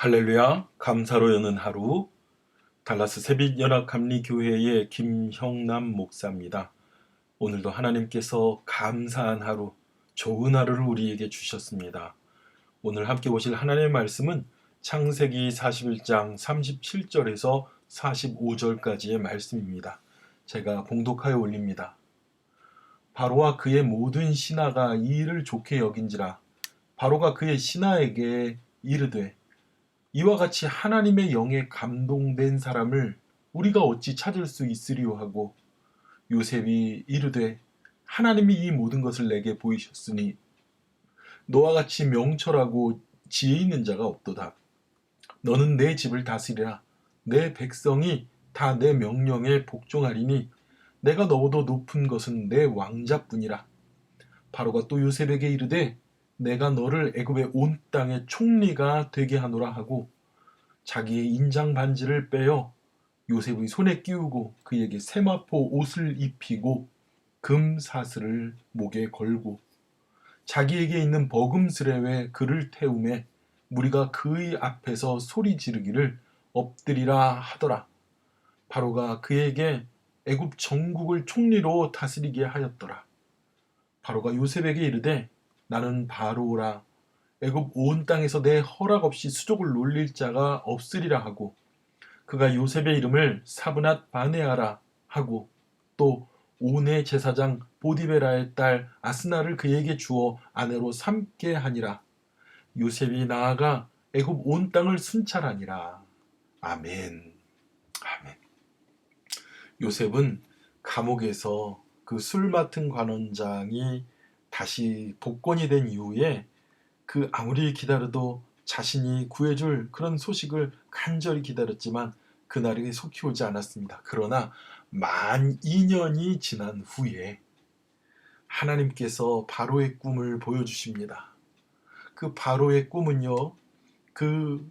할렐루야, 감사로 여는 하루, 달라스 새빛연합감리교회의 김형남 목사입니다. 오늘도 하나님께서 감사한 하루, 좋은 하루를 우리에게 주셨습니다. 오늘 함께 보실 하나님의 말씀은 창세기 41장 37절에서 45절까지의 말씀입니다. 제가 봉독하여 올립니다. 바로와 그의 모든 신하가 이 일을 좋게 여긴지라. 바로가 그의 신하에게 이르되 이와 같이 하나님의 영에 감동된 사람을 우리가 어찌 찾을 수 있으리요 하고 요셉이 이르되 하나님이 이 모든 것을 내게 보이셨으니 너와 같이 명철하고 지혜 있는 자가 없도다. 너는 내 집을 다스리라. 내 백성이 다 내 명령에 복종하리니 내가 너보다 높은 것은 내 왕자뿐이라. 바로가 또 요셉에게 이르되 내가 너를 애굽의 온 땅의 총리가 되게 하노라 하고 자기의 인장 반지를 빼어 요셉의 손에 끼우고 그에게 세마포 옷을 입히고 금 사슬을 목에 걸고 자기에게 있는 버금스레에 그를 태우매 무리가 그의 앞에서 소리 지르기를 엎드리라 하더라. 바로가 그에게 애굽 전국을 총리로 다스리게 하였더라. 바로가 요셉에게 이르되 나는 바로라. 애굽 온 땅에서 내 허락 없이 수족을 놀릴 자가 없으리라 하고 그가 요셉의 이름을 사브낫 바네아라 하고 또 온의 제사장 보디베라의 딸 아스나를 그에게 주어 아내로 삼게 하니라. 요셉이 나아가 애굽 온 땅을 순찰하니라. 아멘. 아멘. 요셉은 감옥에서 그 술 맡은 관원장이 다시 복권이 된 이후에 그 아무리 기다려도 자신이 구해줄 그런 소식을 간절히 기다렸지만 그날이 속히 오지 않았습니다. 그러나 만 2년이 지난 후에 하나님께서 바로의 꿈을 보여주십니다. 그 바로의 꿈은요, 그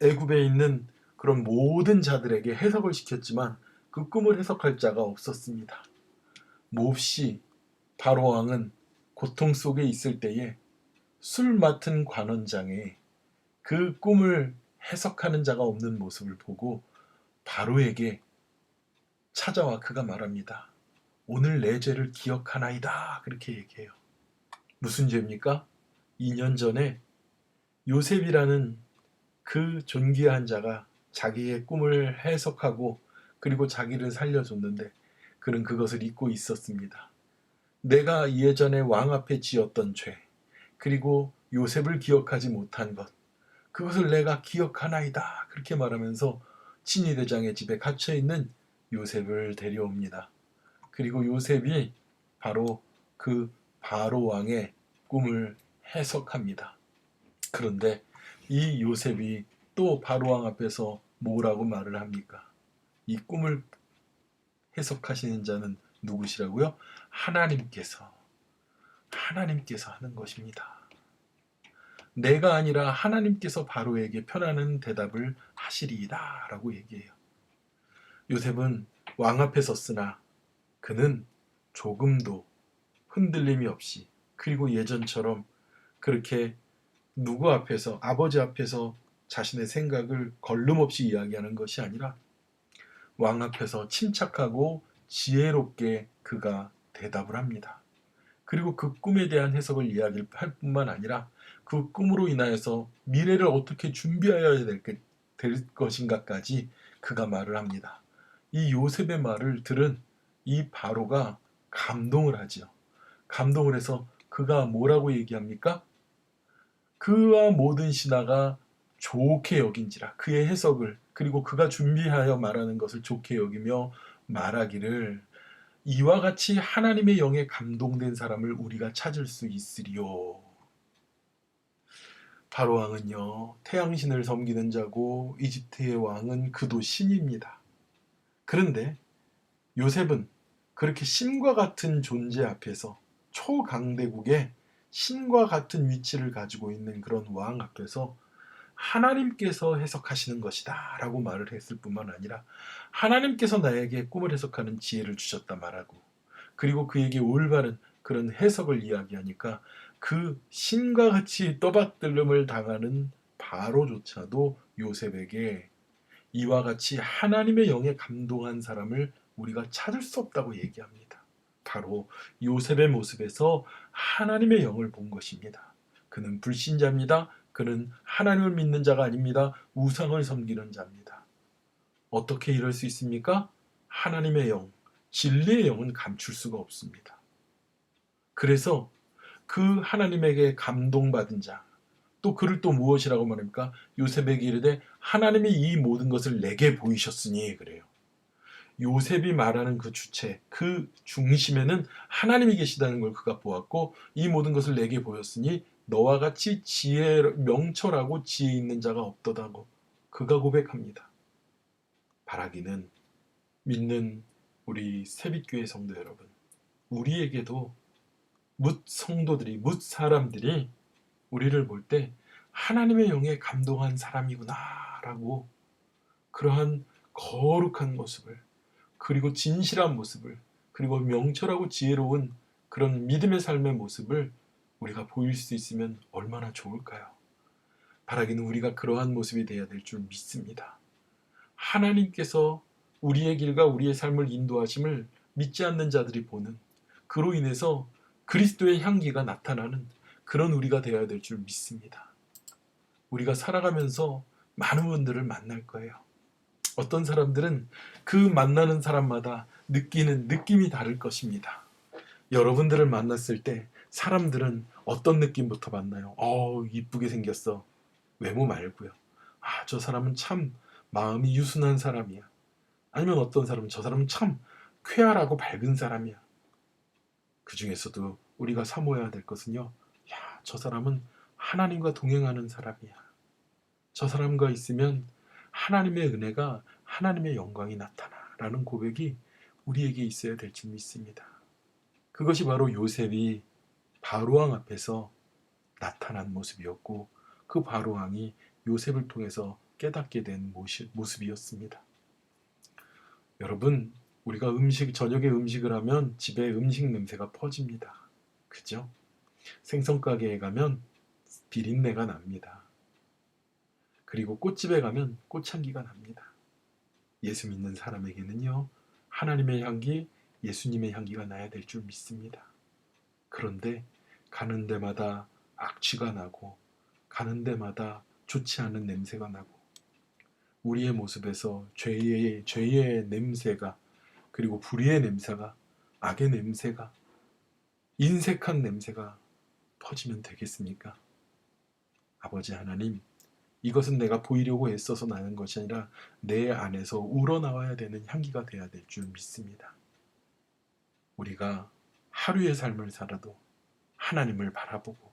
애굽에 있는 그런 모든 자들에게 해석을 시켰지만 그 꿈을 해석할 자가 없었습니다. 몹시 바로 왕은 고통 속에 있을 때에 술 맡은 관원장의 그 꿈을 해석하는 자가 없는 모습을 보고 바로에게 찾아와 그가 말합니다. 오늘 내 죄를 기억하나이다. 그렇게 얘기해요. 무슨 죄입니까? 2년 전에 요셉이라는 그 존귀한 자가 자기의 꿈을 해석하고 그리고 자기를 살려줬는데 그는 그것을 잊고 있었습니다. 내가 예전에 왕 앞에 지었던 죄, 그리고 요셉을 기억하지 못한 것, 그것을 내가 기억하나이다. 그렇게 말하면서 친위대장의 집에 갇혀있는 요셉을 데려옵니다. 그리고 요셉이 바로 그 바로 왕의 꿈을 해석합니다. 그런데 이 요셉이 또 바로 왕 앞에서 뭐라고 말을 합니까? 이 꿈을 해석하시는 자는 누구시라고요? 하나님께서 하는 것입니다. 내가 아니라 하나님께서 바로에게 편안한 대답을 하시리이다 라고 얘기해요. 요셉은 왕 앞에 섰으나 그는 조금도 흔들림이 없이 그리고 예전처럼 그렇게 누구 앞에서 아버지 앞에서 자신의 생각을 걸름없이 이야기하는 것이 아니라 왕 앞에서 침착하고 지혜롭게 그가 대답을 합니다. 그리고 그 꿈에 대한 해석을 이야기할 뿐만 아니라 그 꿈으로 인하여서 미래를 어떻게 준비해야 될 것인가까지 그가 말을 합니다. 이 요셉의 말을 들은 이 바로가 감동을 하죠. 감동을 해서 그가 뭐라고 얘기합니까? 그와 모든 신하가 좋게 여긴지라 그의 해석을 그리고 그가 준비하여 말하는 것을 좋게 여기며 말하기를 이와 같이 하나님의 영에 감동된 사람을 우리가 찾을 수 있으리요. 바로 왕은요, 태양신을 섬기는 자고 이집트의 왕은 그도 신입니다. 그런데 요셉은 그렇게 신과 같은 존재 앞에서 초강대국의 신과 같은 위치를 가지고 있는 그런 왕 앞에서 하나님께서 해석하시는 것이다 라고 말을 했을 뿐만 아니라 하나님께서 나에게 꿈을 해석하는 지혜를 주셨다 말하고 그리고 그에게 올바른 그런 해석을 이야기하니까 그 신과 같이 떠받들림을 당하는 바로조차도 요셉에게 이와 같이 하나님의 영에 감동한 사람을 우리가 찾을 수 없다고 얘기합니다. 바로 요셉의 모습에서 하나님의 영을 본 것입니다. 그는 불신자입니다. 그는 하나님을 믿는 자가 아닙니다. 우상을 섬기는 자입니다. 어떻게 이럴 수 있습니까? 하나님의 영, 진리의 영은 감출 수가 없습니다. 그래서 그 하나님에게 감동받은 자, 또 그를 또 무엇이라고 말합니까? 요셉에게 이르되 하나님이 이 모든 것을 내게 보이셨으니 그래요. 요셉이 말하는 그 주체, 그 중심에는 하나님이 계시다는 걸 그가 보았고 이 모든 것을 내게 보였으니 너와 같이 명철하고 지혜 있는 자가 없도다고 그가 고백합니다. 바라기는 믿는 우리 새빛교회 성도 여러분, 우리에게도 뭇 성도들이, 뭇 사람들이 우리를 볼 때 하나님의 영에 감동한 사람이구나 라고 그러한 거룩한 모습을, 그리고 진실한 모습을, 그리고 명철하고 지혜로운 그런 믿음의 삶의 모습을 우리가 보일 수 있으면 얼마나 좋을까요? 바라기는 우리가 그러한 모습이 되어야 될 줄 믿습니다. 하나님께서 우리의 길과 우리의 삶을 인도하심을 믿지 않는 자들이 보는, 그로 인해서 그리스도의 향기가 나타나는 그런 우리가 되어야 될 줄 믿습니다. 우리가 살아가면서 많은 분들을 만날 거예요. 어떤 사람들은 그 만나는 사람마다 느끼는 느낌이 다를 것입니다. 여러분들을 만났을 때 사람들은 어떤 느낌부터 만나요? 이쁘게 생겼어. 외모 말고요. 저 사람은 참 마음이 유순한 사람이야. 아니면 어떤 사람은 저 사람은 참 쾌활하고 밝은 사람이야. 그 중에서도 우리가 사모해야 될 것은요. 저 사람은 하나님과 동행하는 사람이야. 저 사람과 있으면 하나님의 은혜가, 하나님의 영광이 나타나라는 고백이 우리에게 있어야 될 줄 믿습니다. 그것이 바로 요셉이 바로왕 앞에서 나타난 모습이었고 그 바로왕이 요셉을 통해서 깨닫게 된 모습이었습니다. 여러분, 우리가 저녁에 음식을 하면 집에 음식 냄새가 퍼집니다. 그죠? 생선가게에 가면 비린내가 납니다. 그리고 꽃집에 가면 꽃향기가 납니다. 예수 믿는 사람에게는요, 하나님의 향기, 예수님의 향기가 나야 될 줄 믿습니다. 그런데 가는 데마다 악취가 나고 가는 데마다 좋지 않은 냄새가 나고 우리의 모습에서 죄의 냄새가, 그리고 불의의 냄새가, 악의 냄새가, 인색한 냄새가 퍼지면 되겠습니까? 아버지 하나님, 이것은 내가 보이려고 애써서 나는 것이 아니라 내 안에서 우러나와야 되는 향기가 되어야 될 줄 믿습니다. 우리가 하루의 삶을 살아도 하나님을 바라보고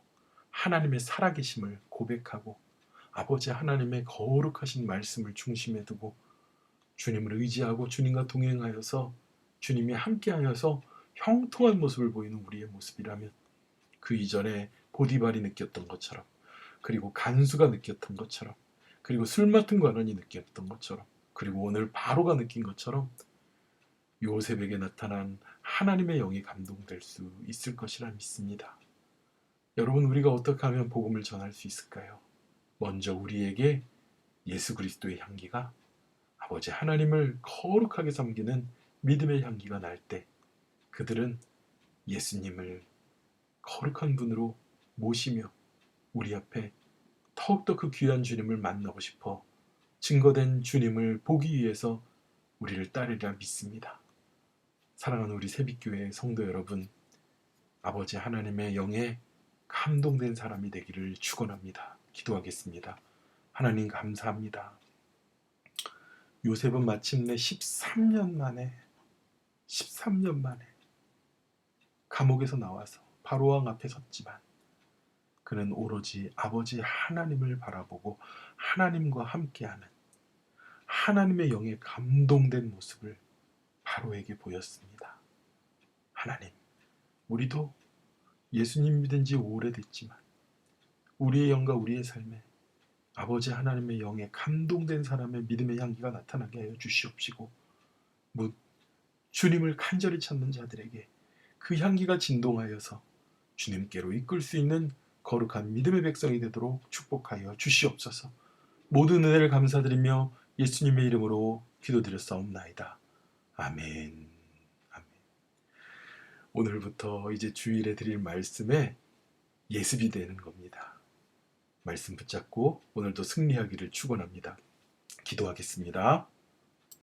하나님의 살아계심을 고백하고 아버지 하나님의 거룩하신 말씀을 중심에 두고 주님을 의지하고 주님과 동행하여서 주님이 함께하여서 형통한 모습을 보이는 우리의 모습이라면 그 이전에 보디발이 느꼈던 것처럼, 그리고 간수가 느꼈던 것처럼, 그리고 술 맡은 관원이 느꼈던 것처럼, 그리고 오늘 바로가 느낀 것처럼 요셉에게 나타난 하나님의 영이 감동될 수 있을 것이라 믿습니다. 여러분, 우리가 어떻게 하면 복음을 전할 수 있을까요? 먼저 우리에게 예수 그리스도의 향기가, 아버지 하나님을 거룩하게 섬기는 믿음의 향기가 날 때 그들은 예수님을 거룩한 분으로 모시며 우리 앞에 더욱더 그 귀한 주님을 만나고 싶어 증거된 주님을 보기 위해서 우리를 따르리라 믿습니다. 사랑하는 우리 새빛교회 성도 여러분, 아버지 하나님의 영에 감동된 사람이 되기를 축원합니다. 기도하겠습니다. 하나님 감사합니다. 요셉은 마침내 13년 만에 감옥에서 나와서 바로왕 앞에 섰지만 그는 오로지 아버지 하나님을 바라보고 하나님과 함께하는 하나님의 영에 감동된 모습을 바로에게 보였습니다. 하나님, 우리도 예수님 믿은 지 오래됐지만 우리의 영과 우리의 삶에 아버지 하나님의 영에 감동된 사람의 믿음의 향기가 나타나게 하여 주시옵시고 묻 주님을 간절히 찾는 자들에게 그 향기가 진동하여서 주님께로 이끌 수 있는 거룩한 믿음의 백성이 되도록 축복하여 주시옵소서. 모든 은혜를 감사드리며 예수님의 이름으로 기도드렸사옵나이다. 아멘. 아멘. 오늘부터 이제 주일에 드릴 말씀에 예습이 되는 겁니다. 말씀 붙잡고 오늘도 승리하기를 축원합니다. 기도하겠습니다.